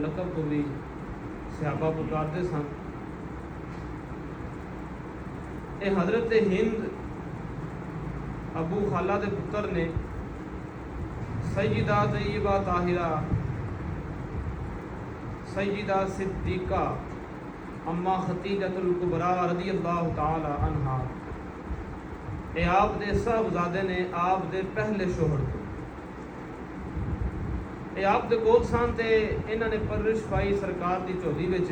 لقب کو بھی صحابہ پکارتے سن۔ اے حضرت ہند ابو خالہ دے پتر نے سیدہ طیبہ طاہرہ سیدہ صدیقہ اما ختیجۃ الکبریٰ رضی اللہ تعالی عنہا، اے آپ دے صاحبزادے نے آپ دے پہلے شوہر کو اے آپ دے کول سان تے انہاں نے پرورش پائی سرکار دی جھولی وچ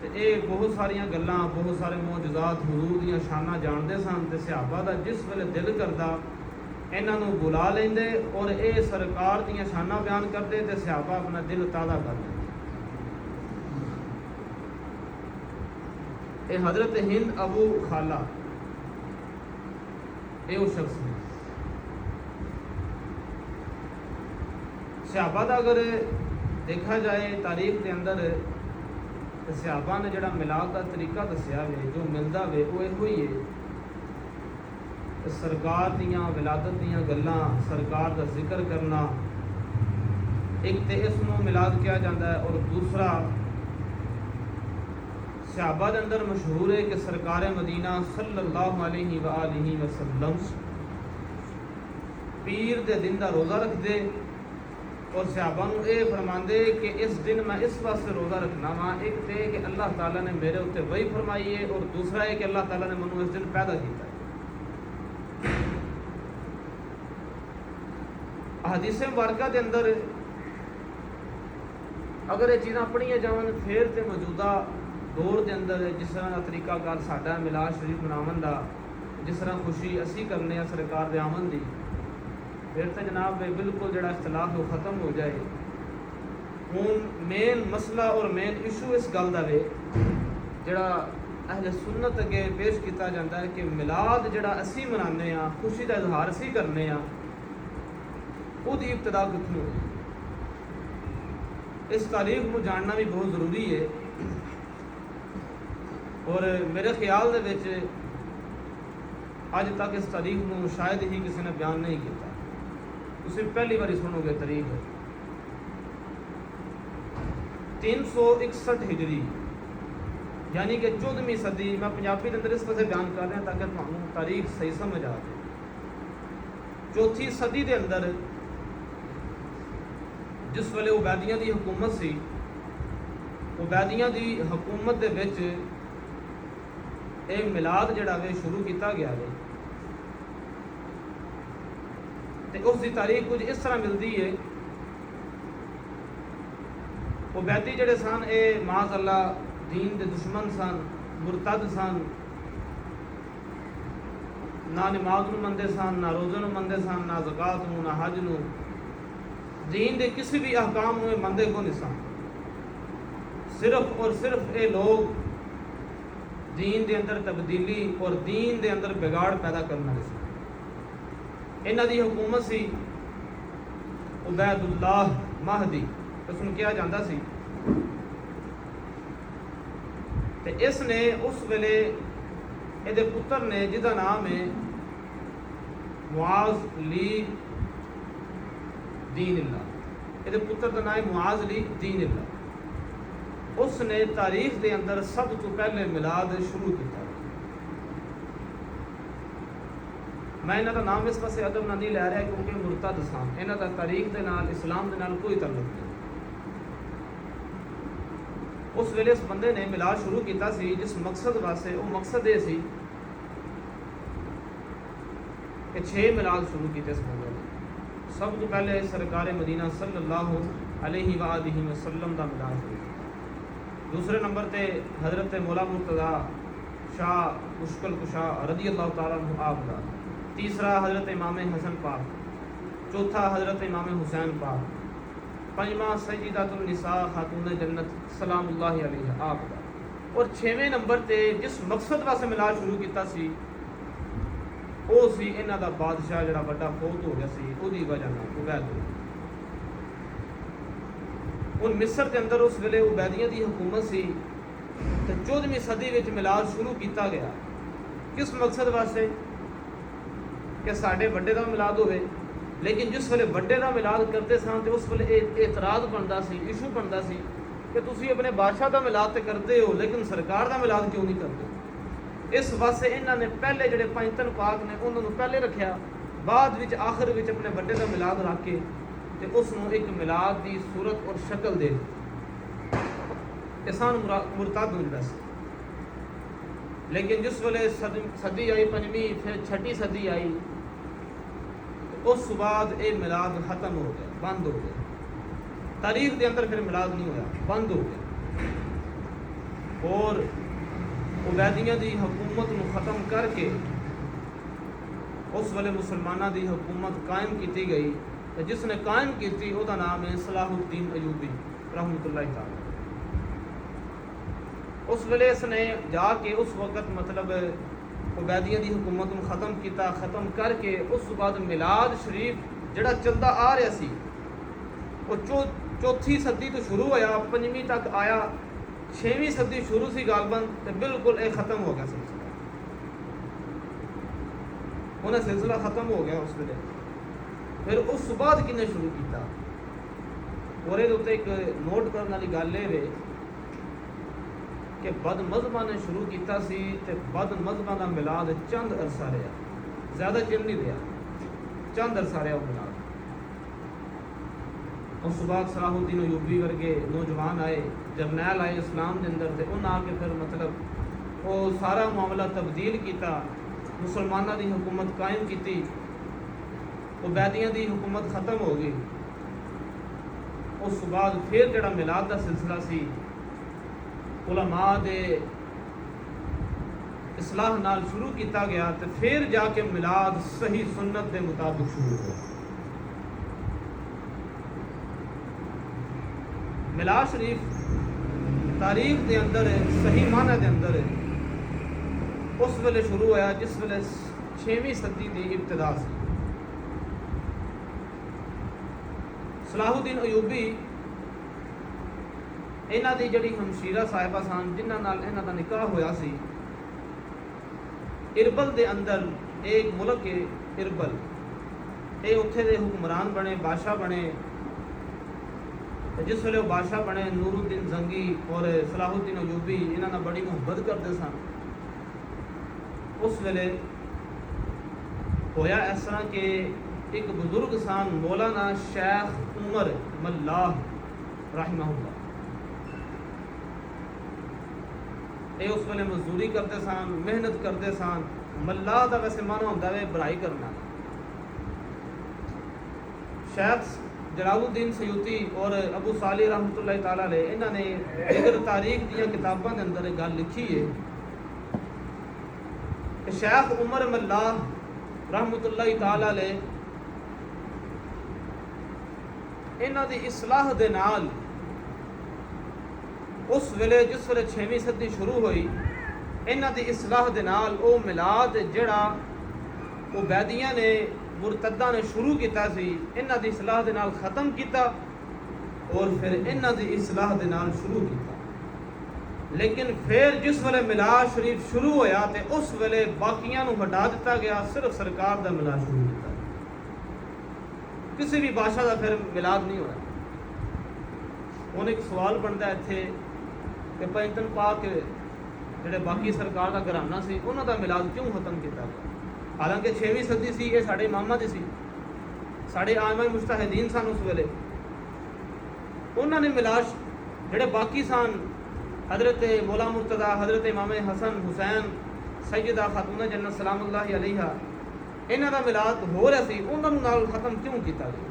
تے اے بہت ساریاں گلاں بہت سارے معجزات حضور دیاں شاناں جاندے سن تے صحابہ دا جس ویلے دل کردا انہاں نوں بلا لیندے اور اے سرکار دیاں شاناں بیان کردے تے صحابہ اپنا دل تازہ کر لیندے۔ اے حضرت ہند ابو خالہ اے وہ شخص نے صحابہ دا اگر دیکھا جائے تاریخ کے اندر تو صحابہ نے جڑا میلاد کا طریقہ دسیا وے جو ملدا وے وہ یہ ہوئی ہے کہ سرکار دیاں ولادت دیاں گلاں سرکار دا ذکر کرنا، ایک تے اس نوں میلاد کیا جاتا ہے، اور دوسرا صحابہ دے اندر مشہور ہے کہ سرکار مدینہ صلی اللہ علیہ وآلہ وسلم پیر دے دن دا روزہ رکھ دے اور صحابہ نوں اے فرماندے کہ اس دن میں اس واسطے روزہ رکھنا وا، ایک تے کہ اللہ تعالیٰ نے میرے اتنے وحی فرمائی ہے، اور دوسرا ہے کہ اللہ تعالیٰ نے منو اس دن پیدا کیتا ہے۔ احادیث مبارکہ دے اندر اگر یہ چیزاں پڑھیاں جاون پھر تے موجودہ دور دے اندر جس طرح کا طریقہ کار ساڈا میلاد شریف مناون دا، جس طرح خوشی اسی کرنے سرکار دے آمن دی، پھر تو جناب بالکل جڑا اختلاف وہ ختم ہو جائے۔ ہوں مین مسئلہ اور مین ایشو اس گل دا وے جڑا اہل سنت اگے پیش کیتا جاتا ہے کہ میلاد جڑا اسی منانے ہاں، خوشی دا اظہار اسی کرنے ہاں، وہ دی ابتدا کتھوں ہوئی؟ اس تاریخ کو جاننا بھی بہت ضروری ہے، اور میرے خیال دے وچ اج تک اس تاریخ کو شاید ہی کسی نے بیان نہیں کیتا۔ تسی پہلی باری سنو گے تاریخ 361 ہجری یعنی کہ 14ویں صدی، میں پنجابی کے اندر اس طرح سے بیان کر رہا تاکہ تمہیں تاریخ صحیح سمجھ آ جائے۔ 4تھی صدی کے اندر جس ویلے عبیدیاں دی حکومت سی، عبیدیاں دی حکومت دے وچ اے میلاد جڑا وے شروع کیتا گیا ہے، تے اس دی تاریخ کچھ اس طرح ملتی ہے۔ عبیدی جڑے سن اے معاذ اللہ دین دے دشمن سن، مرتد سن، نہ نماز نو مندے سن، نہ روزے نو مندے سن، نہ زکوٰۃ نو، نہ حج نو، دین دے کسی بھی احکام نو مندے کو نہیں سن۔ صرف اور صرف اے لوگ دین دے اندر تبدیلی اور دین دے اندر بگاڑ پیدا کرنا سی۔ انہاں دی حکومت سی عبید اللہ مہدی، اس نوں کیا جاندہ سی، تے اس نے اس ویلے اے دے پتر نے جدا نام ہے معاذ لی دین اللہ، اے دے پتر دا نام ہے معاذ لی دین اللہ، اس نے تاریخ دے اندر سب تو پہلے میلاد شروع کیتا۔ میں انہاں دا نام اس پاسے ادب نہ نہیں لے رہا کیونکہ مرتد سن، انہاں دا تاریخ دے نال اسلام دے نال کوئی تعلق نہیں۔ اس ویلے اس بندے نے میلاد شروع کیتا سی جس مقصد واسطے، وہ مقصد یہ سی کہ 6 میلاد شروع کیتے اس بندے نے۔ سب تو پہلے سرکار مدینہ صلی اللہ علیہ وآلہ وسلم دا میلاد شروع کیتا۔ دوسرے نمبر تے حضرت مولا مرتضیٰ شاہ مشکل کشا رضی اللہ تعالیٰ عنہ آپ دا، تیسرا حضرت امام حسن پاک، چوتھا حضرت امام حسین پاک، پنجواں سیدۃ النساء خاتون جنت سلام اللہ علیہ آپ دا، اور 6ویں نمبر تے جس مقصد واسطے میلاد شروع کیتا سی وہ سی انہاں دا بادشاہ جڑا بڑا فوت ہو گیا سی، وہ دی وجہ نال عبید اللہ۔ ان مصر کے اندر اس ویلے عبیدیاں دی حکومت سی، تے 14ویں صدی وچ میلاد شروع کیتا گیا۔ کس مقصد واسطے؟ کہ ساڈے بڑے دا میلاد ہوئے، لیکن جس ویلے بڑے کا ملاد کرتے سن تو اس ویلے اعتراض بنتا سی، ایشو بنتا سی کہ تسی اپنے بادشاہ کا ملاد تو کرتے ہو لیکن سرکار کا ملاد کیوں نہیں کرتے؟ اس واسطے انہوں نے پہلے جڑے پنجتن پاک نے انہوں نے پہلے رکھیا، بعد وچ آخر وچ اپنے بڑے کا ملاد رکھ کے تے اس نو ایک ملاد دی صورت اور شکل دے احسان مرتد ہو جاتا سی۔ لیکن جس ویلے صدی آئی پنجویں، پھر چھٹی صدی آئی، اس بعد یہ ملاد ختم ہو گیا، بند ہو گیا۔ تاریخ دے اندر پھر ملاد نہیں ہویا، بند ہو گیا۔ اور عبیدیہ دی حکومت نو ختم کر کے اس ویلے مسلمانوں دی حکومت قائم کیتی گئی، جس نے قائم کیتی وہ دا نام ہے صلاح الدین ایوبی رحمۃ اللہ تعالی۔ اس ویلے اس نے جا کے اس وقت مطلب عبیدیہ دی حکومت نو ختم کیتا، ختم کر کے اس بعد میلاد شریف جڑا چلتا آ رہا سی وہ چوتھی صدی تو شروع ہویا، پنجویں تک آیا، چھویں صدی شروع سی غالباً تے بالکل یہ ختم ہو گیا سلسلہ، انہیں سلسلہ ختم ہو گیا اس ویلے۔ پھر اس بعد کنے شروع کیتا، اور یہ ایک نوٹ کرنے والی گل یہ کہ بد مذہباں نے شروع کیتا سی تے بد مذہباں دا ملاد چند عرصہ رہا، زیادہ چر نہیں رہا، چند عرصہ رہا وہ ملاد۔ اس بعد صلاح الدین ایوبی ورگے نوجوان آئے، جرنیل آئے اسلام دے اندر، تے انہاں آ کے پھر مطلب وہ سارا معاملہ تبدیل کیتا، مسلمانوں دی حکومت قائم کیتی، عبیدیہ دی حکومت ختم ہو گئی۔ اس بعد پھر جڑا میلاد دا سلسلہ سی علماء دے اصلاح نال شروع کیتا گیا، تے پھر جا کے میلاد صحیح سنت دے مطابق شروع ہوا۔ میلاد شریف تاریخ دے اندر صحیح معنی دے اندر اس ویلے شروع ہوا جس ویلے چھویں صدی دی ابتدا سی۔ صلاح الدین ایوبی انہاں دی جڑی ہمشیرہ صاحبہ سن جنہاں نال انہاں دا نکاح ہویا سی، اربل دے اندر ایک ملک ہے اربل، اے اتھے دے حکمران بنے، بادشاہ بنے۔ جس ویلے وہ بادشاہ بنے نور الدین زنگی اور صلاح الدین ایوبی انہاں نال بڑی محبت کرتے سن۔ اس ویلے ہویا اس طرح کہ ایک بزرگ سن مولانا شیخ عمر ملاح رحمہ اللہ، یہ اس ویلے مزدوری کرتے سن، محنت کرتے سن۔ ملاح دا ویسے معنی ہوتا ہے برائی کرنا۔ شیخ جلال الدین سیوطی اور ابو صالح رحمۃ اللہ تعالیٰ علیہ انہوں نے دیگر تاریخ دیا کتابوں کے اندر ایک گل لکھی ہے کہ شیخ عمر ملاح رحمۃ اللہ تعالیٰ علیہ انہوں دی اصلاح دے نال اس ویلے جس ویلے چھویں صدی شروع ہوئی، انہوں دی اصلاح دے نال او میلاد جڑا عبیدیہ نے مرتدہ نے شروع کیتا سی، انہوں دی اصلاح دے نال ختم کیتا اور پھر انہوں دی اصلاح دے نال شروع کیتا۔ لیکن پھر جس ویلے میلاد شریف شروع ہویا تے اس ویلے باقیاں نو ہٹا دیتا گیا، صرف سرکار دا میلاد شروع کیتا، کسی بھی بادشاہ دا پھر میلاد نہیں ہونا۔ انہیں ایک سوال بنتا ہے اتنے کہ پنجتن پاک جڑے باقی سرکار دا گھرانہ سی انہوں دا میلاد کیوں ختم کیتا گیا؟ حالانکہ چھویں صدی سی، یہ ساڑھے امامہ دی سی، ساڑھے آئمہ مجتہدین سن اس ویلے۔ انہوں نے میلاد جڑے باقی سن حضرت مولا مرتضیٰ، حضرت امام حسن حسین، سیدہ خاتون جنت سلام اللہ علیہا، انہوں دا میلاد ہو رہا سی، انہوں نال ختم کیوں کیتا گیا؟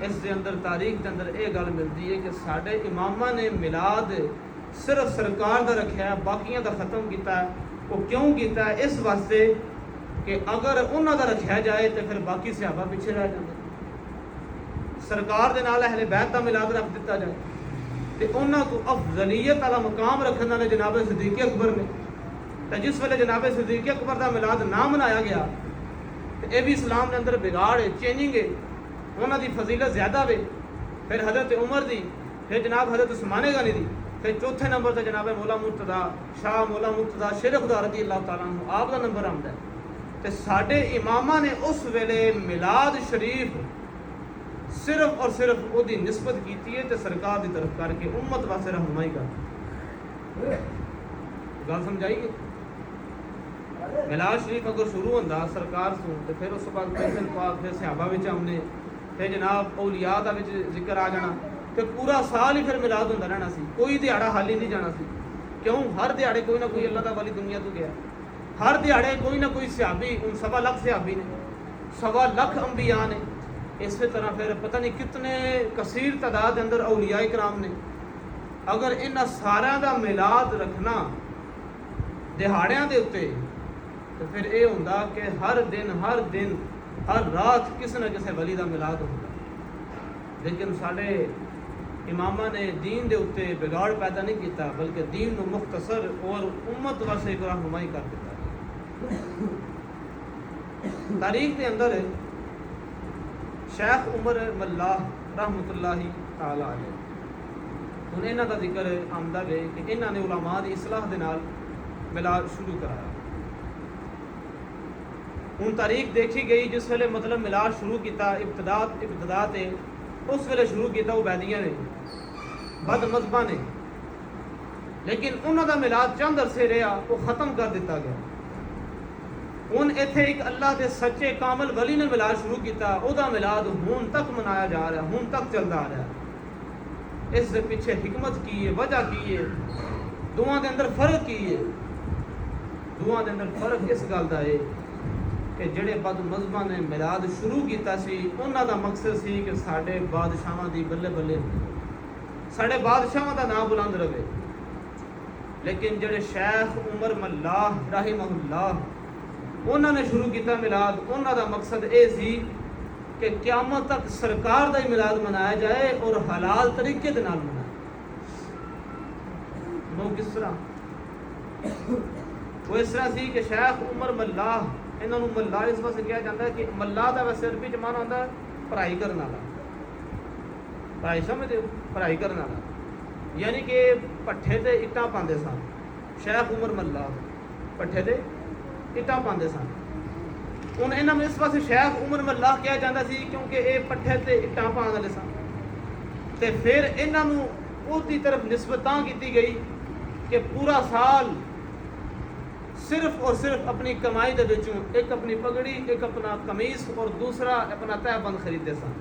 اس دے اندر تاریخ دے اندر یہ گل ملتی ہے کہ ساڈے امامہ نے میلاد صرف سرکار دا رکھا ہے، باقیاں دا ختم کیتا ہے۔ وہ کیوں کیتا ہے؟ اس واسطے کہ اگر انہاں دا رکھا جائے تو پھر باقی صحابہ پیچھے رہ جاندے، سرکار دے نال اہل بیت دا میلاد رکھ دیتا جائے تے انہاں کو افضلیت والا مقام رکھن والے جناب صدیق اکبر نے، تے جس ویلے جناب صدیق اکبر دا میلاد نہ منایا گیا تے یہ بھی اسلام دے اندر بگاڑ ہے، چینجنگ ہے، انہاں دی فضیلت زیادہ وے۔ پھر حضرت عمر دی، پھر جناب حضرت عثمان غنی دی، پھر چوتھے نمبر تے جناب مولا مرتضیٰ شاہ مولا مرتضیٰ شیخ خدا رضی اللہ تعالیٰ عنہ آپ دا نمبر آمدا ہے۔ تے ساڈے اماماں نے اس ویلے میلاد شریف صرف اور صرف وہ دی نسبت کیتی ہے تے سرکار دی طرف کر کے امت واسطے رہنمائی کر گل سمجھائیے. میلاد شریف اگر شروع ہوندا سرکار سوں تے پھر اس بعد پیغمبر پاک پھر صحابہ وچ آمنے تے جناب اولیاء دا وچ ذکر آ جانا تے پورا سال ہی پھر میلاد ہوندا رہنا سی. کوئی دیہڑا خالی نہیں جانا سی. کیوں؟ ہر دیہڑے کوئی نہ کوئی اللہ دا ولی دنیا تو گیا. ہر دیہڑے کوئی نہ کوئی صحابی، ان 1.25 لاکھ صحابی نے، 1.25 لاکھ انبیاء نے، اسی طرح پھر پتہ نہیں کتنے کثیر تعداد اندر اولیاء کرام نے. اگر ان سارا دا میلاد رکھنا دہاڑیاں دے اتے تو پھر یہ ہوندا کہ ہر دن ہر رات کسی نہ کسی ولی دا میلاد ہوتا. لیکن سارے اماماں نے دین دے اتے بگاڑ پیدا نہیں کیتا بلکہ دین نو مختصر اور امت واسطے ایک رہنمائی کر دیتا. تاریخ کے اندر شیخ عمر ملا رحمۃ اللہ تعالی علیہ ہن انہاں دا ذکر آمدا ہے کہ انہاں نے علماء دی اصلاح دے نال میلاد شروع کرایا. ہن تاریخ دیکھی گئی جس ویلے مطلب میلاد شروع کیتا ابتدا تے اس ویلے شروع کیتا عبیدیہ نے، بد مذہباں نے، لیکن انہاں دا میلاد چند عرصے رہا وہ ختم کر دیتا گیا. ہن ایتھے ایک اللہ دے سچے کامل ولی نے میلاد شروع کیتا، او دا میلاد ہن تک منایا جا رہا، ہن تک چلدا آ رہا. اس دے پیچھے حکمت کی ہے، وجہ کی ہے، دوواں دے اندر فرق کی ہے. دوواں دے اندر فرق اس گل دا ہے کہ جڑے بد مذہباں نے میلاد شروع کیتا سی انہاں دا مقصد سی کہ ساڈے بادشاہاں دی بلے بلے ساڈے بادشاہاں دا نام بلند رہے. لیکن جڑے شیخ عمر ملا رحمہ اللہ انہوں نے شروع کیتا میلاد، انہوں دا مقصد اے سی کہ قیامت تک سرکار دا ہی میلاد منایا جائے اور حلال طریقے دے نال منایا. وہ کس طرح؟ وہ اس طرح سی کہ شیخ عمر ملا، انہوں نے ملا اس واسطے کہا جاتا ہے کہ ملا دا ویسے عربی چ معنی ہوندا ہے پڑھائی کرنے والا. پڑھائی سمجھتے ہو؟ پڑھائی کرنے والا یعنی کہ پٹھے تے اٹاں پاندے سن. شیخ عمر ملا پٹھے تے اٹاں پاندے سن. ہن انہاں میں اس واسطے شیخ عمر ملا کہا جاتا سی کیونکہ اے پٹھے تے اٹاں پاون والے سن. تے پھر انہاں نوں اس دی طرف نسبت تاں کیتی گئی کہ پورا سال صرف اور صرف اپنی کمائی دے وچوں ایک اپنی پگڑی، ایک اپنا قمیص اور دوسرا اپنا تہ بند خریدے سن،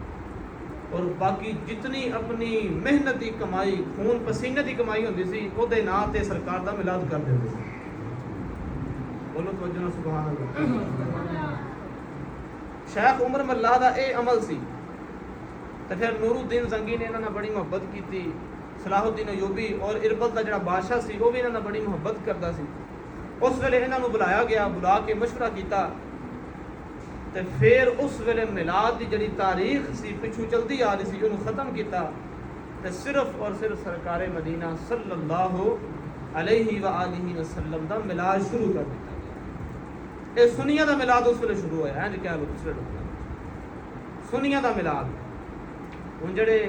اور باقی جتنی اپنی محنت دی کمائی، خون پسینے دی کمائی ہوندی سی او دے نام تے سرکار دا میلاد کر دیندے سی. بولو توجہ سبحان اللہ. شیخ عمر ملا دا اے عمل سی. تے پھر نور الدین زنگی نے انہاں نال بڑی محبت کیتی. صلاح الدین ایوبی اور اربل دا جڑا بادشاہ سی وہ بھی انہاں نال بڑی محبت کردا سی. اس ویلے انہاں نوں بلایا گیا، بلا کے مشورہ کیتا تے پھر اس ویلے میلاد دی جڑی تاریخ سی پچھو چلدی آ رہی سی انہوں ختم کیتا تے صرف اور صرف سرکار مدینہ صلی اللہ علیہ وآلہ وسلم دا میلاد شروع کر دیتا. اے سنیاں دا میلاد اس ویلے شروع ہویا ہے جی کہہ لو دوسرے لوگ سنیاں دا میلاد. ہن جڑے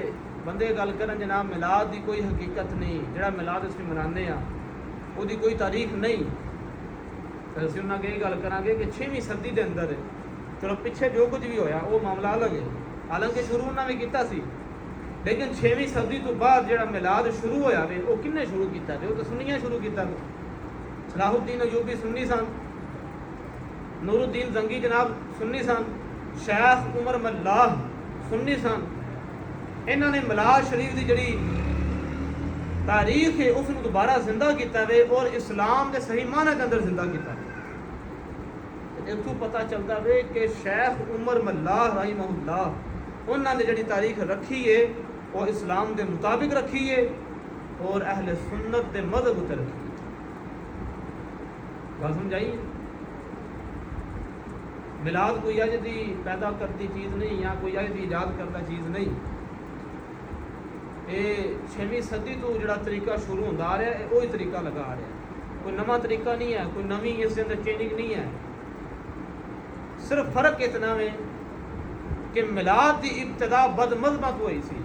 بندے گل کرن جناب میلاد دی کوئی حقیقت نہیں، جڑا میلاد اس میں منانے ہاں وہ دی کوئی تاریخ نہیں، تو اسی انہاں کے گل کراں گے کہ 6ویں صدی دے اندر ہے. چلو پیچھے جو کچھ بھی ہویا وہ معاملہ الگ ہے، حالانکہ شروع انہاں نے کیتا سی، لیکن 6ویں صدی تو بعد جڑا میلاد شروع ہویا وے وہ کنے شروع کیتا وے؟ وہ تو سنیاں شروع کیتا وے. صلاح الدین ایوبی سنی سن، نور الدین زنگی جناب سنی سن، شیخ عمر ملا سنی سن. انہوں نے میلاد شریف دی جڑی تاریخ ہے اس کو دوبارہ زندہ کیتا وے اور اسلام کے صحیح معنی کے اندر زندہ کیتا وے. اتوں پتہ چلتا وے کہ شیخ عمر ملا رحمہ اللہ انہوں نے جڑی تاریخ رکھی ہے وہ اسلام دے مطابق رکھی ہے اور اہل سنت دے مذہب تے رکھی ہے. بات سمجھائیے؟ میلاد کوئی اجدی پیدا کرتی چیز نہیں یا کوئی اجدی ایجاد کرتا چیز نہیں. یہ 6ویں صدی تو جڑا طریقہ شروع ہوتا آ رہا ہے وہی طریقہ لگا آ رہا ہے، کوئی نواں طریقہ نہیں ہے، کوئی نویں اس کے اندر چینجنگ نہیں ہے. صرف فرق اتنا ہے کہ میلاد کی ابتدا بد مذہباں تو ہوئی سی،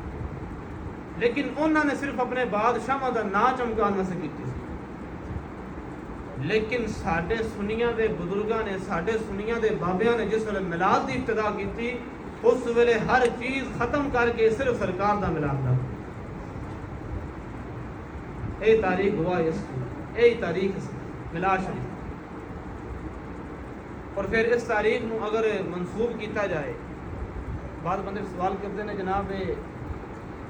لیکن انہوں نے صرف اپنے بادشاہاں کا نام چمکان واسطے کی سی. لیکن ساڈے سنیاں دے بزرگاں نے ساڈے سنیاں دے بابیاں نے جس ویلے میلاد دی ابتدا کی اس ویلے ہر چیز ختم کر کے صرف سرکار دا میلاد دا اے تاریخ گواہ اس کی اے تاریخ میلاد شریف اور پھر اس تاریخ نو اگر منسوب کیتا جائے بعض بندے سوال کرتے ہیں جناب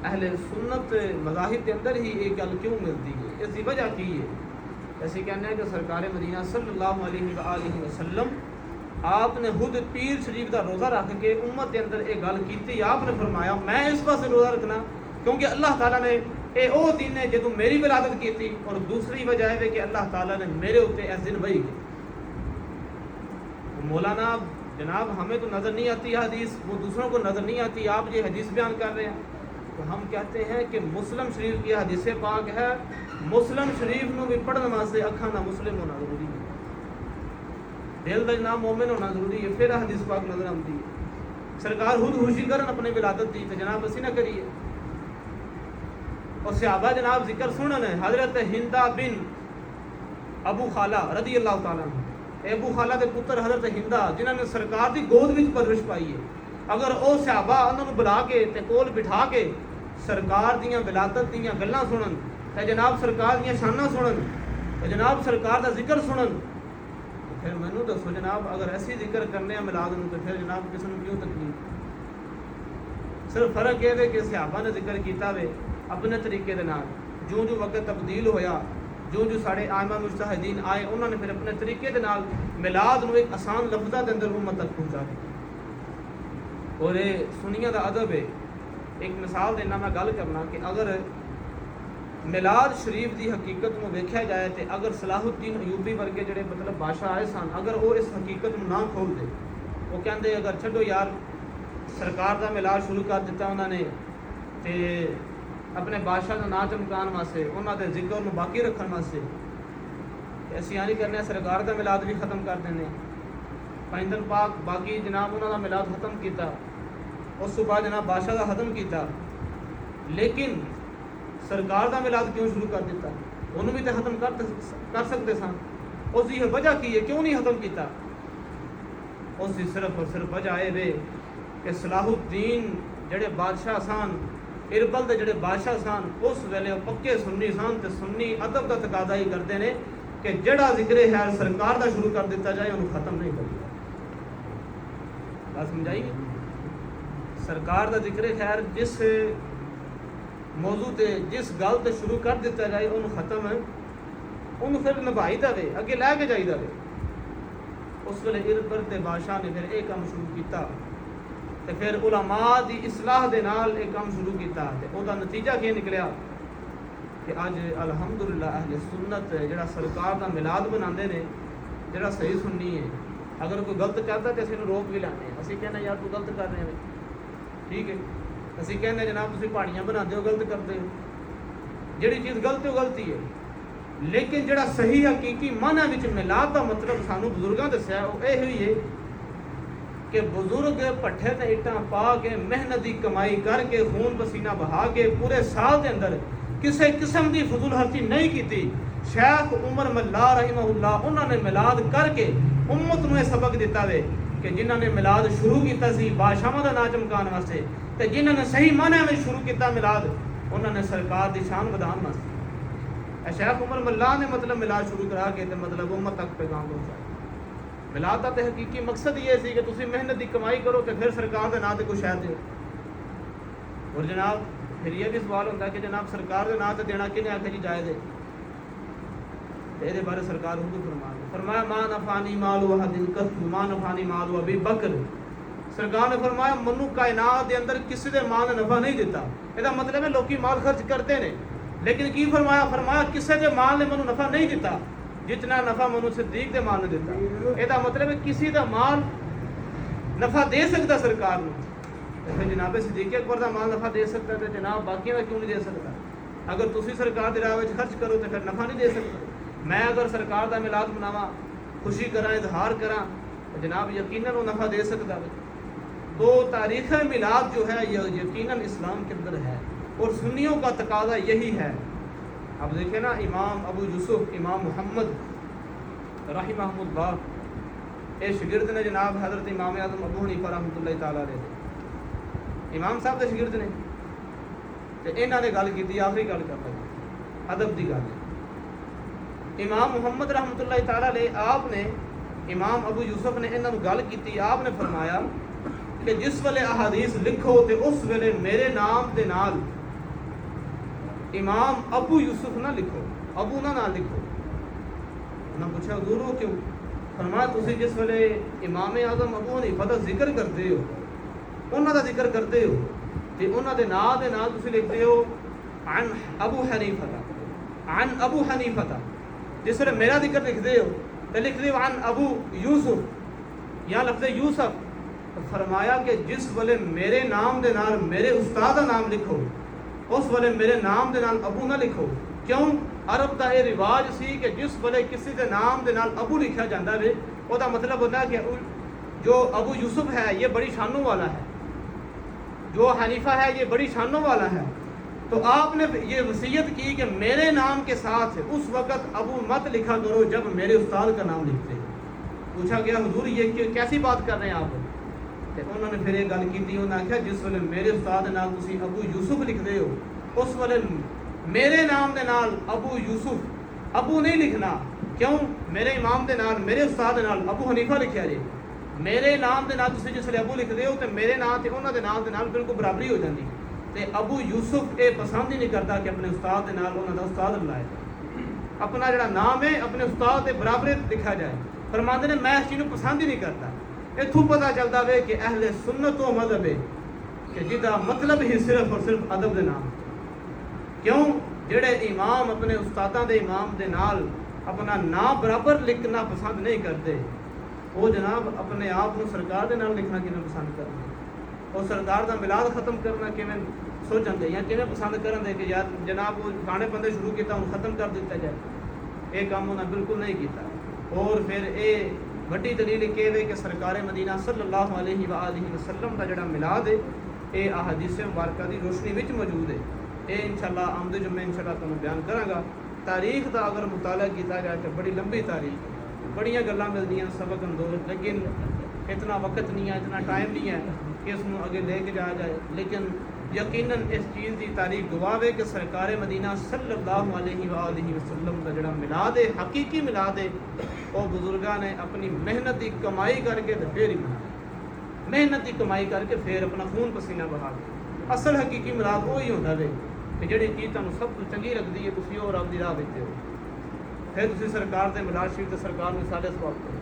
اہل سنت مذاہب کے اندر ہی یہ گل کیوں ملتی ہے اس کی وجہ کی ہے ایسے کہنا ہے کہ سرکار مدینہ صلی اللہ علیہ وآلہ وسلم آپ نے خود پیر شریف کا روزہ رکھ کے امت کے اندر یہ گل کی آپ نے فرمایا میں اس پاس روزہ رکھنا کیونکہ اللہ تعالیٰ نے اے او دن ہے جدوں میری ولادت کی تھی اور دوسری وجہ ہے کہ اللہ تعالیٰ نے میرے اتنے اس دن وحی کی مولانا جناب ہمیں تو نظر نہیں آتی حدیث وہ دوسروں کو نظر نہیں آتی آپ یہ حدیث بیان کر رہے ہیں تو ہم کہتے ہیں کہ مسلم شریف کی حدیث پاک ہے مسلم شریف نو بھی پڑھنے واسطے اکھاں دا مسلم ہونا ضروری ہے دل دا نام مومن ہونا ضروری ہے پھر حدیث پاک نظر آتی ہے سرکار خود خوشی کرن اپنی ولادت دی تو جناب اسی نہ کریے اور صحابہ جناب ذکر سنن حضرت ہندا بن ابو خالہ رضی اللہ تعالیٰ عنہ ابو خالہ دے پتر حضرت ہندا جنہوں نے سرکار دی گود وچ پرورش پائی ہے اگر او صحابہ انہوں بلا کے تے کول بٹھا کے سرکار دیاں ولادت دیاں گلاں سنن تے جناب سرکار دیاں شاناں سنن تے جناب سرکار دا ذکر سنن پھر مینوں دسو جناب اگر ایسی ذکر کرنے ہیں میلاد نوں تے پھر جناب کس نوں کیوں تکلیف صرف فرق یہ ہے کہ صحابہ نے ذکر کیتا وے اپنے طریقے دے نال جو جو وقت تبدیل ہویا جو جو ساڑے آئمہ مجتہدین آئے انہوں نے پھر اپنے طریقے دے نال میلاد نوں ایک آسان لفظاں دے اندر امت تک پہنچا دیا اور یہ سنیاں دا ادب ہے ایک مثال دینا میں گل کرنا کہ اگر میلاد شریف دی حقیقت نو ویکھیا جائے تے اگر صلاح الدین ایوبی ورگے جڑے مطلب بادشاہ آئے سن اگر وہ اس حقیقت نو نہ کھول دے وہ کہندے اگر چھڈو یار سرکار دا میلاد شروع کر دیتا انہوں نے تے اپنے بادشاہ کا نام چمکان واسطے انہوں دے ذکر نو باقی رکھن واسطے اسی نہیں کرنے سرکار دا میلاد بھی ختم کر دینے پائندن پاک باقی جناب انہوں دا میلاد ختم کیتا اس تو بعد جناب بادشاہ دا ختم کیتا لیکن سرکار دا میلاد کیوں شروع کر دیتا انہوں بھی تو ختم کر سکتے سن اس کی وجہ کی ہے کیوں نہیں ختم کیتا اس کی صرف اور صرف وجہ ہے بے کہ صلاح الدین جڑے بادشاہ سان اربل دے جڑے بادشاہ سان اس ویلے پکے سنی سان تے سنی ادب دا تقاضا ہی کرتے ہیں کہ جڑا ذکر خیر سرکار دا شروع کر دیتا جائے انہوں ختم نہیں کرتا بات سمجھائی گی سرکار دا ذکر خیر جس موضوع تے جس گل تے شروع کر دیتا جائے انہوں ختم ہے انہوں پھر نبھائی دا وے اگے لے کے جائی دا وے اس ویلے اربل دے بادشاہ نے پھر ایک کام شروع کیتا تے پھر علماء دی اصلاح دے نال ایک کام شروع کیتا تے او دا نتیجہ کیا نکلیا کہ آج الحمدللہ اہل سنت جڑا سرکار دا میلاد بناندے نے جڑا صحیح سننی ہے اگر کوئی غلط کرتا تے اسی نوں روک بھی لانے اسی کہنا یار تو غلط کر رہے ہیں ٹھیک ہے اسی کہنے جناب تسی پہاڑیاں بناندے ہو غلط کرتے ہو جڑی چیز غلط ہے وہ غلطی ہے لیکن جڑا صحیح حقیقی معنی وچ میلاد دا مطلب سانوں بزرگاں دسیا وہ یہ ہوئی ہے کہ بزرگ پٹھے تے اٹاں پا کے محنت دی کمائی کر کے خون پسینہ بہا کے پورے سال دے اندر کسی قسم دی فضول خرچی نہیں کیتی شیخ عمر ملا رحمہ اللہ انہوں نے میلاد کر کے امت نو سبق دیتا وے کہ جنہوں نے میلاد شروع کیتا سی بادشاہاں دا نام چمکان واسطے تے جنہوں نے صحیح معنی میں شروع کیتا میلاد انہوں نے سرکار دی شان ودان واسطے شیخ عمر ملا نے مطلب میلاد شروع کرا کے تے مطلب امت تک پیغام پہنچایا میلاد دا تے حقیقی مقصد یہ سی کہ تسی محنت دی کمائی کرو تے پھر سرکار دے نام تے کوئی شے دیو اور جناب پھر یہ بھی سوال ہوتا ہے کہ جناب سرکار دے نام تے دینا کنے آکھے جی جائز ہے دے بارے سرکار خود فرمایا ما نفانی مال احد قط ما نفانی مال ابی بکر سرکار نے فرمایا منو کائنات دے اندر کسی دے مال نے نفع نہیں دیتا یہ مطلب ہے لوکی مال خرچ کرتے ہیں لیکن کی فرمایا کسی دے مال نے منو نفع نہیں دیتا جتنا نفع منو صدیق دے مال نے دیتا یہ مطلب ہے کسی دا مال نفع دے سکتا سرکار نے پھر جناب صدیق اکبر دا مال نفع دے سکتا ہے جناب باقی کا کیوں نہیں دے سکتا اگر تسی سرکار دی راہ وچ خرچ کرو تو پھر نفع نہیں دے سکتا میں اگر سرکار دا میلاد مناواں خوشی کراں اظہار کراں جناب یقیناً وہ نفع دے سکتا ہے تو تاریخ میلاد جو ہے یہ یقیناً اسلام کے اندر ہے اور سنیوں کا تقاضا یہی ہے اب دیکھیں نا امام ابو یوسف امام محمد رحمہ اللہ، یہ شگرد نے جناب حضرت امام اعظم ابو حنیفہ رحمۃ اللہ تعالیٰ علیہ، امام صاحب کے شگرد نے، تو انہوں نے گل کی، آخری گل کر لگا ادب کی گل ہے۔ امام محمد رحمۃ اللہ تعالیٰ علیہ آپ نے، امام ابو یوسف نے انہوں نے گل کی، آپ نے فرمایا کہ جس ویلے احادیث لکھو تو اس ویلے میرے نام دے نال امام ابو یوسف نہ لکھو، ابو نہ لکھو۔ انہوں نے پوچھا حضور وہ کیوں؟ فرمایا تسی جس ویلے امام اعظم ابو حنیفہ دا ذکر کرتے ہو، انہوں دا ذکر کرتے ہو، تو انہوں دے نام دے نال تسی لکھتے ہو عن ابو حنیفہ، عن ابو حنیفہ۔ جس ویلے میرا ذکر لکھتے ہو تو لکھتے ہو عن ابو یوسف یا لفظ یوسف۔ فرمایا کہ جس ویلے میرے نام دے نال میرے استاد دا نام لکھو، اس ویلے میرے نام دے نال ابو نہ لکھو۔ کیوں؟ عرب دا یہ رواج سی کہ جس ویلے کسی دے نام دے نال ابو لکھا جاتا ہے وہ دا مطلب ہوتا ہے کہ جو ابو یوسف ہے یہ بڑی شانوں والا ہے، جو حنیفہ ہے یہ بڑی شانوں والا ہے۔ تو آپ نے یہ وصیت کی کہ میرے نام کے ساتھ اس وقت ابو مت لکھا کرو جب میرے استاد کا نام لکھتے۔ پوچھا گیا حضور یہ کیسی بات کر رہے ہیں آپ؟ انہوں نے پھر یہ گل کی، انہوں نے آخیا جس ویلے میرے استاد دے نال تسی ابو یوسف لکھتے ہو، اس ویلے میرے نام دے نال ابو یوسف ابو نہیں لکھنا۔ کیوں؟ میرے امام دے نال میرے استاد دے نال ابو حنیفہ لکھیا جی، میرے نام دے نال تسی جس ویلے ابو لکھتے ہو تو میرے نام تے انہوں دے نام دے نال بالکل برابری ہو جاتی۔ تے ابو یوسف یہ پسند ہی نہیں کرتا کہ اپنے استاد دے نال انہوں دا استاد لائے، اپنا جڑا نام ہے اپنے استاد دے برابر لکھا جائے۔ فرماندے نے میں اس چیز کو پسند ہی نہیں کرتا۔ اتوں پتہ چلتا ہے کہ اہل سنت و مذہب ہے کہ جدا مطلب ہی صرف اور صرف ادب دے نام۔ کیوں؟ جڑے امام اپنے استاداں دے امام دے نال اپنا نام برابر لکھنا پسند نہیں کرتے، وہ جناب اپنے آپ کو سرکار دے نال لکھنا کیوں پسند کرتے، وہ سرکار دا میلاد ختم کرنا کیوں سوچن دے یا کیوں پسند کرن دے کہ یار جناب وہ گانے بندے شروع کیتا ہوں ختم کر دیتا جائے۔ یہ کام انہوں نے بالکل نہیں کیتا۔ اور پھر یہ بڑی دلیل یہ ہے کہ سرکار مدینہ صلی اللہ علیہ وآلہ وسلم کا جڑا میلاد ہے یہ احادیث مبارکہ دی روشنی وچ موجود ہے۔ یہ انشاءاللہ آمدے جمعے انشاءاللہ تمہیں بیان کراں گا۔ تاریخ دا اگر مطالعہ کیتا جائے تو بڑی لمبی تاریخ ہے، بڑیاں گلاں ملدیاں سبق اندوز، لیکن اتنا وقت نہیں ہے، اتنا ٹائم نہیں ہے کہ اس کو آگے لے کے جایا جائے۔ لیکن یقیناً اس چیز کی تاریخ گواہ ہے کہ سرکار مدینہ صلی اللہ علیہ وآلہ وسلم کا جڑا میلاد ہے، حقیقی میلاد ہے، وہ بزرگاں نے اپنی محنت کی کمائی کر کے پھر ہی منایا، محنت کی کمائی کر کے پھر اپنا خون پسینہ بہا کے۔ اصل حقیقی میلاد وہی ہوتا ہے کہ جڑی چیز تمہیں سب تو چنگی لگتی ہے تسی اور رب دی راہ دیتے ہو، پھر تسی سرکار دے میلاد شریف تے سرکار نے سارے سواب کرو،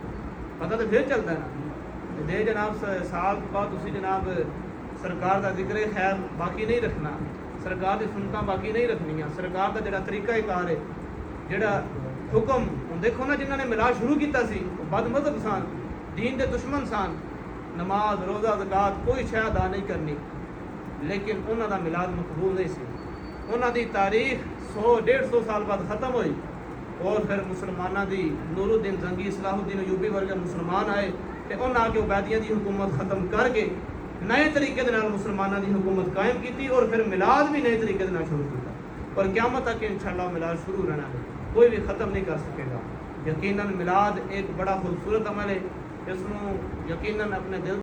پتہ تو پھر چلتا ہے نا۔ دے جناب سال بعد تسی جناب سرکار دا ذکر خیر باقی نہیں رکھنا، سرکار دی سنتاں باقی نہیں رکھنیاں، سرکار دا جڑا طریقہ کار ہے، جڑا حکم دیکھو نا، جنہوں نے میلاد شروع کیتا سی بد مذہب سان، دین دے دشمن سان، نماز روزہ زکات کوئی شے ادا نہیں کرنی، لیکن انہوں دا میلاد مقبول نہیں سی۔ انہوں دی تاریخ 100-150 سال بعد ختم ہوئی، اور پھر مسلمانوں دی نور الدین زنگی صلاح الدین ایوبی ورگے مسلمان آئے تے انہوں آ کے عبیدیہ دی حکومت ختم کر کے نئے طریقے دے نال مسلمانوں دی حکومت قائم کی، اور پھر میلاد بھی نئے طریقے دے نال شروع کیا، اور قیامت تک انشاءاللہ میلاد شروع رہنا ہے، کوئی بھی ختم نہیں کر سکے گا۔ یقیناً میلاد ایک بڑا خوبصورت عمل ہے، اس کو یقیناً اپنے دل